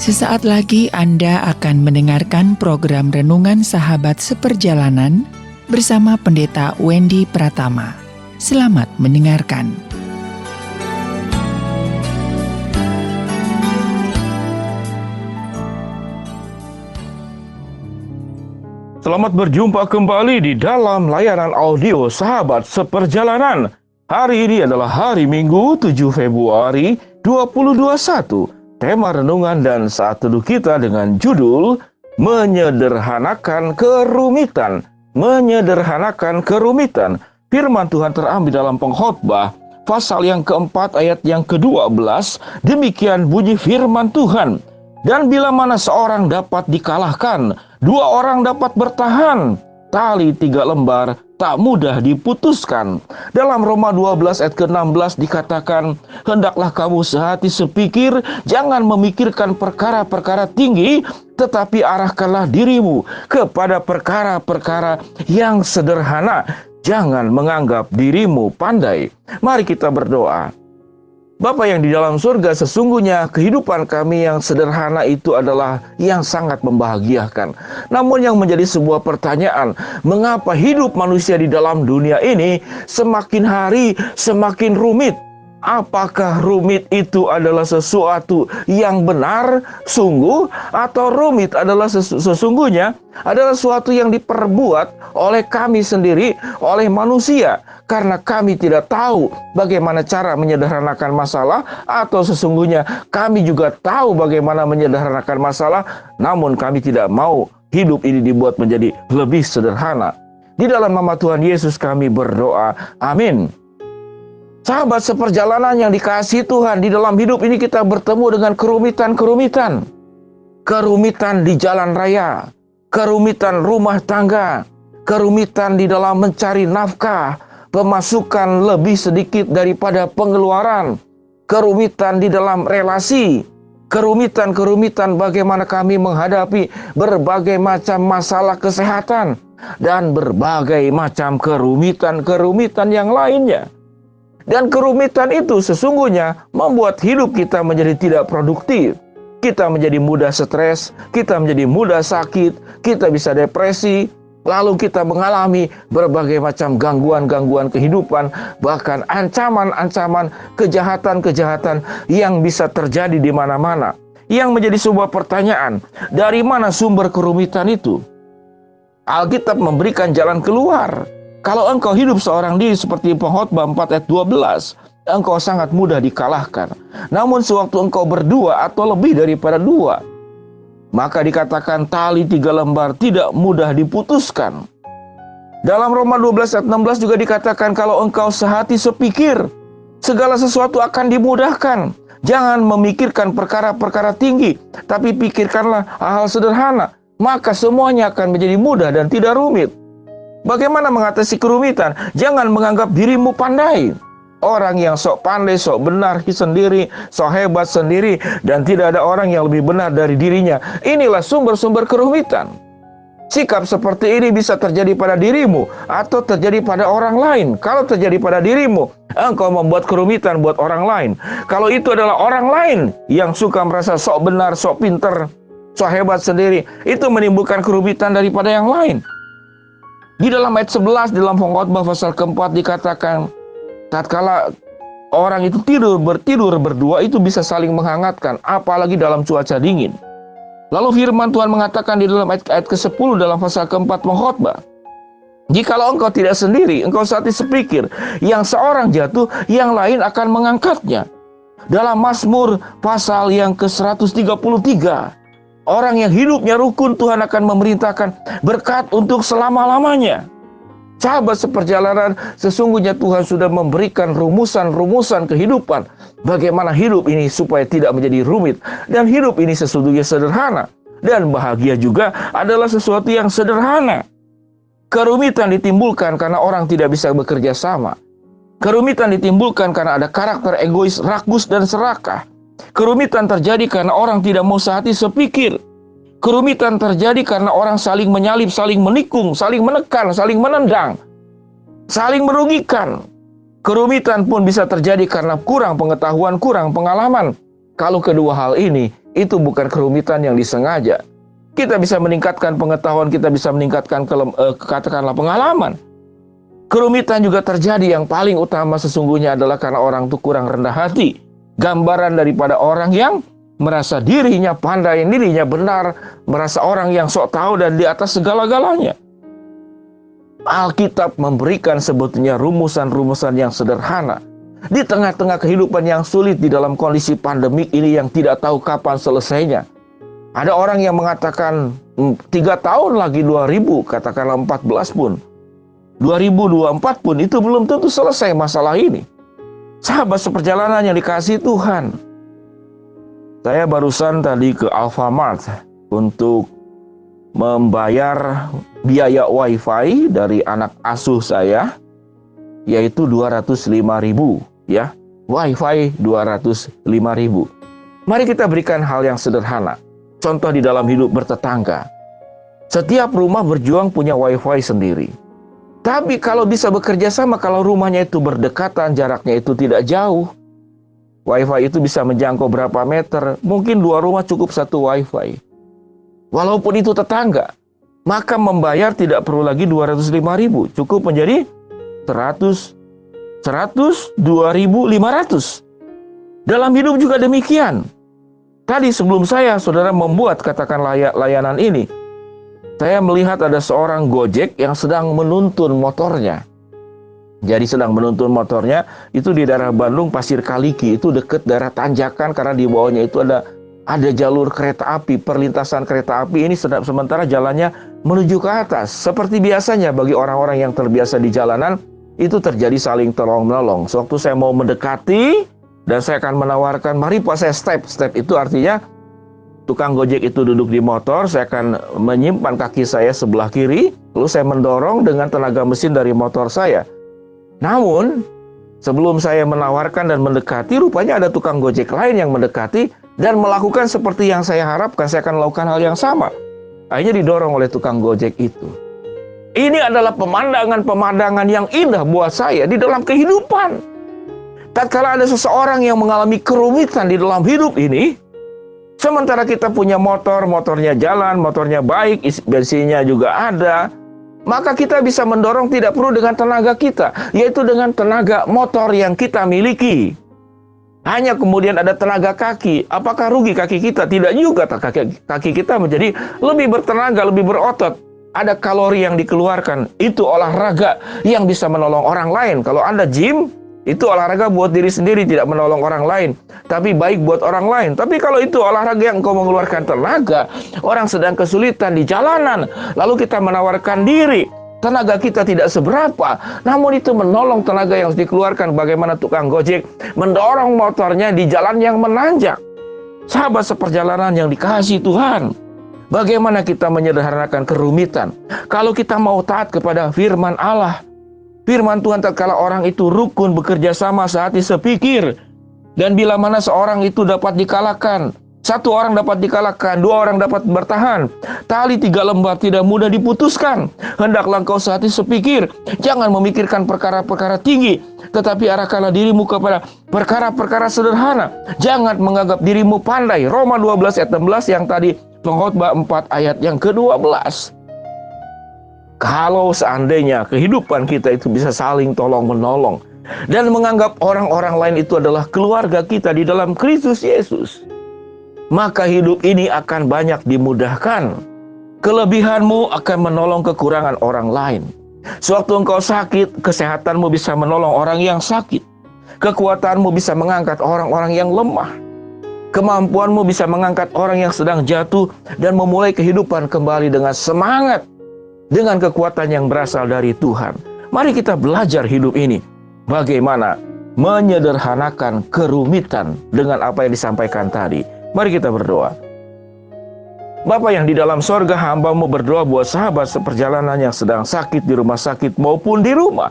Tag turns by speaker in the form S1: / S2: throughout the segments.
S1: Sesaat lagi Anda akan mendengarkan program Renungan Sahabat Seperjalanan bersama Pendeta Wendy Pratama. Selamat mendengarkan.
S2: Selamat berjumpa kembali di dalam layanan audio Sahabat Seperjalanan. Hari ini adalah hari Minggu 7 Februari 2021. Tema renungan dan saat teduh kita dengan judul Menyederhanakan Kerumitan. Menyederhanakan kerumitan. Firman Tuhan terambil dalam Pengkhotbah pasal yang keempat ayat yang ke-12. Demikian bunyi firman Tuhan. Dan bila mana seorang dapat dikalahkan, dua orang dapat bertahan. Tali 3 lembar tak mudah diputuskan. Dalam Roma 12 ayat ke-16 dikatakan, hendaklah kamu sehati sepikir, jangan memikirkan perkara-perkara tinggi, tetapi arahkanlah dirimu kepada perkara-perkara yang sederhana. Jangan menganggap dirimu pandai. Mari kita berdoa. Bapa yang di dalam surga, sesungguhnya kehidupan kami yang sederhana itu adalah yang sangat membahagiakan. Namun yang menjadi sebuah pertanyaan, mengapa hidup manusia di dalam dunia ini semakin hari semakin rumit? Apakah rumit itu adalah sesuatu yang benar, sungguh, atau rumit adalah sesungguhnya adalah sesuatu yang diperbuat oleh kami sendiri, oleh manusia, karena kami tidak tahu bagaimana cara menyederhanakan masalah, atau sesungguhnya kami juga tahu bagaimana menyederhanakan masalah, namun kami tidak mau hidup ini dibuat menjadi lebih sederhana. Di dalam nama Tuhan Yesus kami berdoa. Amin. Sahabat seperjalanan yang dikasihi Tuhan, di dalam hidup ini kita bertemu dengan kerumitan-kerumitan. Kerumitan di jalan raya, kerumitan rumah tangga, kerumitan di dalam mencari nafkah, pemasukan lebih sedikit daripada pengeluaran, kerumitan di dalam relasi, kerumitan-kerumitan bagaimana kami menghadapi berbagai macam masalah kesehatan, dan berbagai macam kerumitan-kerumitan yang lainnya. Dan kerumitan itu sesungguhnya membuat hidup kita menjadi tidak produktif. Kita menjadi mudah stres, kita menjadi mudah sakit, kita bisa depresi, lalu kita mengalami berbagai macam gangguan-gangguan kehidupan, bahkan ancaman-ancaman, kejahatan-kejahatan yang bisa terjadi di mana-mana. Yang menjadi sebuah pertanyaan, dari mana sumber kerumitan itu? Alkitab memberikan jalan keluar. Kalau engkau hidup seorang diri seperti Pengkhotbah 4 ayat 12, engkau sangat mudah dikalahkan. Namun sewaktu engkau berdua atau lebih daripada dua, maka dikatakan tali 3 lembar tidak mudah diputuskan. Dalam Roma 12 ayat 16 juga dikatakan kalau engkau sehati sepikir, segala sesuatu akan dimudahkan. Jangan memikirkan perkara-perkara tinggi, tapi pikirkanlah hal-hal sederhana. Maka semuanya akan menjadi mudah dan tidak rumit. Bagaimana mengatasi kerumitan? Jangan menganggap dirimu pandai. Orang yang sok pandai, sok benar sendiri, sok hebat sendiri, dan tidak ada orang yang lebih benar dari dirinya. Inilah sumber-sumber kerumitan. Sikap seperti ini bisa terjadi pada dirimu atau terjadi pada orang lain. Kalau terjadi pada dirimu, engkau membuat kerumitan buat orang lain. Kalau itu adalah orang lain yang suka merasa sok benar, sok pinter, sok hebat sendiri, itu menimbulkan kerumitan daripada yang lain. Di dalam ayat 11 dalam Pengkhotbah pasal keempat dikatakan, tatkala orang itu bertidur berdua itu bisa saling menghangatkan, apalagi dalam cuaca dingin. Lalu firman Tuhan mengatakan di dalam ayat ke-10 dalam pasal keempat Pengkhotbah, jikalau engkau tidak sendiri, engkau sehati sepikir, yang seorang jatuh, yang lain akan mengangkatnya. Dalam Mazmur pasal yang ke-133, orang yang hidupnya rukun Tuhan akan memerintahkan berkat untuk selama-lamanya. Sahabat seperjalanan, sesungguhnya Tuhan sudah memberikan rumusan-rumusan kehidupan. Bagaimana hidup ini supaya tidak menjadi rumit. Dan hidup ini sesungguhnya sederhana. Dan bahagia juga adalah sesuatu yang sederhana. Kerumitan ditimbulkan karena orang tidak bisa bekerja sama. Kerumitan ditimbulkan karena ada karakter egois, rakus, dan serakah. Kerumitan terjadi karena orang tidak mau sehati sepikir. Kerumitan terjadi karena orang saling menyalip, saling menikung, saling menekan, saling menendang, saling merugikan. Kerumitan pun bisa terjadi karena kurang pengetahuan, kurang pengalaman. Kalau kedua hal ini Itu bukan kerumitan yang disengaja. Kita bisa meningkatkan pengetahuan, kita bisa meningkatkan katakanlah pengalaman. Kerumitan juga terjadi, yang paling utama sesungguhnya adalah karena orang itu kurang rendah hati. Gambaran daripada orang yang merasa dirinya pandai, dirinya benar, merasa orang yang sok tahu dan di atas segala-galanya. Alkitab memberikan sebetulnya rumusan-rumusan yang sederhana. Di tengah-tengah kehidupan yang sulit, di dalam kondisi pandemik ini yang tidak tahu kapan selesainya. Ada orang yang mengatakan 3 tahun lagi 2000, katakanlah 14 pun. 2024 pun itu belum tentu selesai masalah ini. Sahabat seperjalanan yang dikasihi Tuhan. Saya barusan tadi ke Alfamart untuk membayar biaya wifi dari anak asuh saya, yaitu 205.000 ya. Wifi 205.000. Mari kita berikan hal yang sederhana. Contoh di dalam hidup bertetangga. Setiap rumah berjuang punya wifi sendiri. Tapi kalau bisa bekerja sama, kalau rumahnya itu berdekatan, jaraknya itu tidak jauh, wifi itu bisa menjangkau berapa meter. Mungkin 2 rumah cukup 1 wifi. Walaupun itu tetangga, maka membayar tidak perlu lagi 205.000, cukup menjadi 2.500. Dalam hidup juga demikian. Tadi sebelum saudara membuat katakanlah layanan ini, saya melihat ada seorang Gojek yang sedang menuntun motornya. Jadi sedang menuntun motornya itu di daerah Bandung, Pasir Kaliki, itu dekat daerah tanjakan, karena di bawahnya itu ada jalur kereta api, perlintasan kereta api ini, sementara jalannya menuju ke atas. Seperti biasanya bagi orang-orang yang terbiasa di jalanan, itu terjadi saling tolong-menolong. Sewaktu saya mau mendekati, dan saya akan menawarkan, mari Pak, saya step. Step itu artinya tukang Gojek itu duduk di motor, saya akan menyimpan kaki saya sebelah kiri, lalu saya mendorong dengan tenaga mesin dari motor saya. Namun, sebelum saya menawarkan dan mendekati, rupanya ada tukang Gojek lain yang mendekati dan melakukan seperti yang saya harapkan. Saya akan melakukan hal yang sama. Akhirnya didorong oleh tukang Gojek itu. Ini adalah pemandangan yang indah buat saya di dalam kehidupan. Tatkala ada seseorang yang mengalami kerumitan di dalam hidup ini, sementara kita punya motornya jalan, motornya baik, bensinnya juga ada, maka kita bisa mendorong tidak perlu dengan tenaga kita, yaitu dengan tenaga motor yang kita miliki. Hanya kemudian ada tenaga kaki. Apakah rugi kaki kita? Tidak juga. Kaki kita menjadi lebih bertenaga, lebih berotot. Ada kalori yang dikeluarkan. Itu olahraga yang bisa menolong orang lain. Kalau Anda gym, itu olahraga buat diri sendiri, tidak menolong orang lain, tapi baik buat orang lain. Tapi kalau itu olahraga yang engkau mengeluarkan tenaga, orang sedang kesulitan di jalanan, lalu kita menawarkan diri, tenaga kita tidak seberapa, namun itu menolong tenaga yang harus dikeluarkan. Bagaimana tukang Gojek mendorong motornya di jalan yang menanjak. Sahabat seperjalanan yang dikasihi Tuhan, bagaimana kita menyederhanakan kerumitan? Kalau kita mau taat kepada firman Allah, firman Tuhan, tatkala orang itu rukun, bekerja sama, sehati sepikir, dan bila mana seorang itu dapat dikalahkan, 1 orang dapat dikalahkan, 2 orang dapat bertahan, tali 3 lembar tidak mudah diputuskan. Hendaklah engkau sehati sepikir, jangan memikirkan perkara-perkara tinggi, tetapi arahkanlah dirimu kepada perkara-perkara sederhana. Jangan menganggap dirimu pandai. Roma 12 ayat 16 yang tadi, Pengkhotbah 4 ayat yang ke-12. Kalau seandainya kehidupan kita itu bisa saling tolong-menolong dan menganggap orang-orang lain itu adalah keluarga kita di dalam Kristus Yesus, maka hidup ini akan banyak dimudahkan. Kelebihanmu akan menolong kekurangan orang lain. Sewaktu engkau sakit, kesehatanmu bisa menolong orang yang sakit. Kekuatanmu bisa mengangkat orang-orang yang lemah. Kemampuanmu bisa mengangkat orang yang sedang jatuh dan memulai kehidupan kembali dengan semangat, dengan kekuatan yang berasal dari Tuhan. Mari kita belajar hidup ini. Bagaimana menyederhanakan kerumitan dengan apa yang disampaikan tadi. Mari kita berdoa. Bapa yang di dalam sorga, hamba-Mu berdoa buat sahabat seperjalanan yang sedang sakit di rumah sakit maupun di rumah.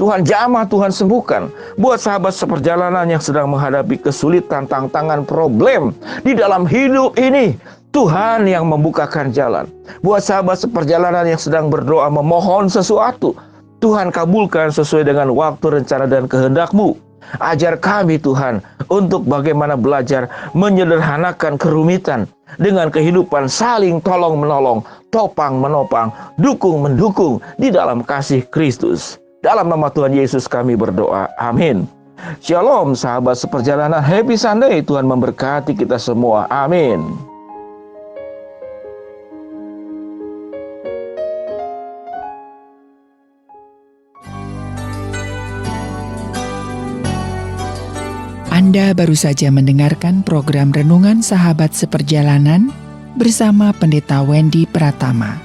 S2: Tuhan jamah, Tuhan sembuhkan. Buat sahabat seperjalanan yang sedang menghadapi kesulitan, tantangan, problem di dalam hidup ini, Tuhan yang membukakan jalan. Buat sahabat seperjalanan yang sedang berdoa memohon sesuatu, Tuhan kabulkan sesuai dengan waktu, rencana, dan kehendak-Mu. Ajar kami Tuhan untuk bagaimana belajar menyederhanakan kerumitan dengan kehidupan saling tolong-menolong, topang-menopang, dukung-mendukung di dalam kasih Kristus. Dalam nama Tuhan Yesus kami berdoa. Amin. Shalom sahabat seperjalanan, happy Sunday. Tuhan memberkati kita semua. Amin.
S1: Anda baru saja mendengarkan program Renungan Sahabat Seperjalanan bersama Pendeta Wendy Pratama.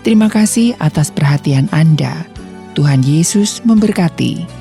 S1: Terima kasih atas perhatian Anda. Tuhan Yesus memberkati.